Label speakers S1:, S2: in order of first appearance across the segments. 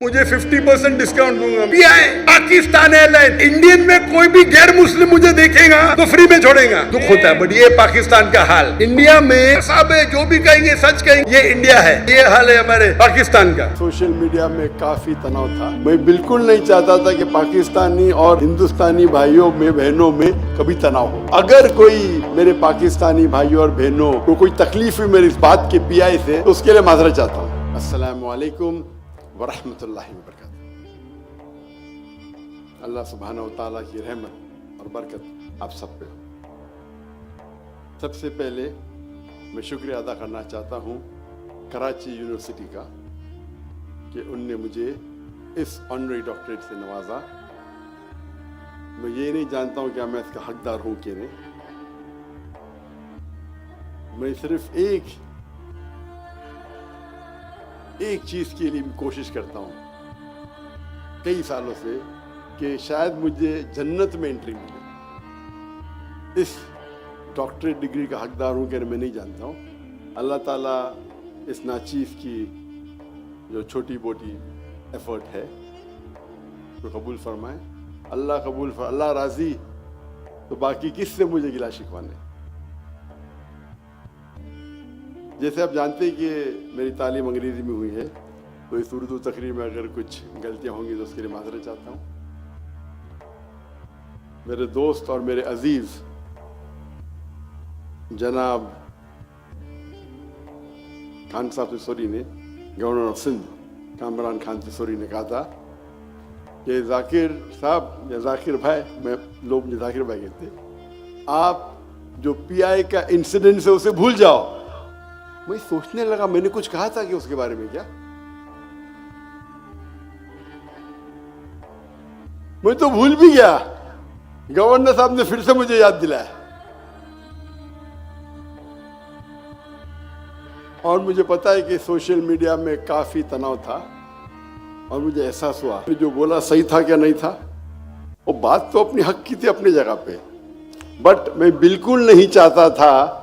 S1: मुझे 50% डिस्काउंट दूंगा। Pi Pakistan airline, Indian में कोई भी गैर मुस्लिम मुझे देखेगा तो फ्री में छोड़ेगा। दुख होता है, बट ये पाकिस्तान का हाल। इंडिया में सब है, जो भी कहेंगे सच कहेंगे, ये इंडिया है, ये हाल है हमारे पाकिस्तान का।
S2: सोशल मीडिया में काफी तनाव था। मैं बिल्कुल नहीं चाहता था कि पाकिस्तानी और हिंदुस्तानी भाइयों में बहनों में कभी तनाव हो। अगर कोई मेरे पाकिस्तानी भाइयों और बहनों को कोई तकलीफ हुई मेरी इस बात के पीआई से, तो उसके लिए माजरत चाहता हूँ। अस्सलामु अलैकुम वरहमतुल्लाहि वबरकातुहू। अल्लाह सुब्हानहू व तआला की रहमत और बरकत आप सब पे हो। सबसे पहले मैं शुक्रिया अदा करना चाहता हूँ कराची यूनिवर्सिटी का कि उनने मुझे इस ऑनरी डॉक्टरेट से नवाजा। मैं ये नहीं जानता हूँ कि मैं इसका हकदार हूँ कि नहीं। मैं सिर्फ एक चीज़ के लिए कोशिश करता हूँ कई सालों से कि शायद मुझे जन्नत में एंट्री मिले। इस डॉक्टरेट डिग्री का हकदार हूँ कि मैं नहीं जानता हूँ। अल्लाह ताला इस नाचीज़ की जो छोटी मोटी एफर्ट है तो कबूल फरमाए। अल्लाह कबूल फरमाए, अल्लाह राज़ी तो बाकी किससे मुझे गिला शिकवाने। जैसे आप जानते हैं कि मेरी तालीम अंग्रेज़ी में हुई है, तो इस उर्दू तकरीर में अगर कुछ गलतियां होंगी तो उसके लिए माजरत चाहता हूँ। मेरे दोस्त और मेरे अजीज़ जनाब खान साहब सिसोरी ने, गवर्नर ऑफ सिंध कामरान खान सिसोरी ने कहा था कि जाकिर साहब या जाकिर भाई, लोग मुझे जाकिर भाई कहते, आप जो पीआई का इंसिडेंट है उसे भूल जाओ। मैं सोचने लगा मैंने कुछ कहा था कि उसके बारे में क्या, मैं तो भूल भी गया। गवर्नर साहब ने फिर से मुझे याद दिलाया और मुझे पता है कि सोशल मीडिया में काफी तनाव था और मुझे एहसास हुआ जो बोला सही था क्या नहीं था। वो बात तो अपनी हक की थी अपनी जगह पे, बट मैं बिल्कुल नहीं चाहता था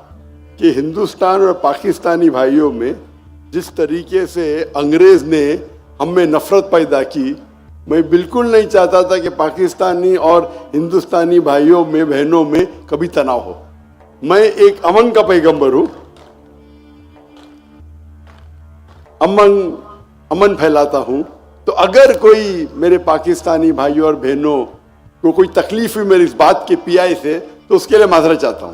S2: कि हिंदुस्तान और पाकिस्तानी भाइयों में जिस तरीके से अंग्रेज ने हम में नफरत पैदा की, मैं बिल्कुल नहीं चाहता था कि पाकिस्तानी और हिंदुस्तानी भाइयों में बहनों में कभी तनाव हो। मैं एक अमन का पैगंबर हूं, अमन फैलाता हूं। तो अगर कोई मेरे पाकिस्तानी भाइयों और बहनों को कोई तकलीफ हुई मेरी इस बात के पीआई से, तो उसके लिए माजरत चाहता हूं।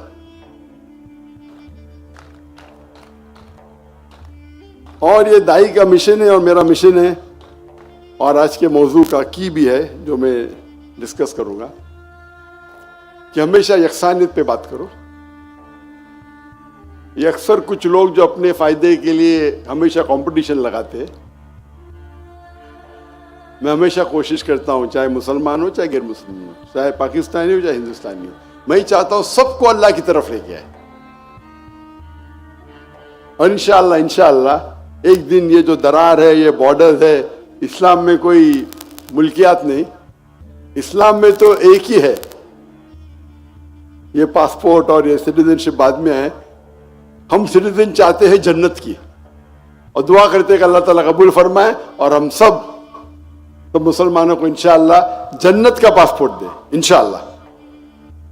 S2: और ये दाई का मिशन है और मेरा मिशन है, और आज के मौजू का की भी है जो मैं डिस्कस करूंगा, कि हमेशा यकसानियत पे बात करो। ये अक्सर कुछ लोग जो अपने फायदे के लिए हमेशा कंपटीशन लगाते हैं, मैं हमेशा कोशिश करता हूं, चाहे मुसलमान हो चाहे गैर मुस्लिम हो, चाहे पाकिस्तानी हो चाहे हिंदुस्तानी हो, मैं चाहता हूं सबको अल्लाह की तरफ लेके आए। और इंशाअल्लाह एक दिन ये जो दरार है, ये बॉर्डर है, इस्लाम में कोई मुल्कियात नहीं, इस्लाम में तो एक ही है। ये पासपोर्ट और ये सिटीजनशिप बाद में है। हम सिटीजन चाहते हैं जन्नत की, और दुआ करते हैं कि अल्लाह ताला कबूल फरमाए और हम सब तो मुसलमानों को इंशाअल्लाह जन्नत का पासपोर्ट दे इंशाअल्लाह।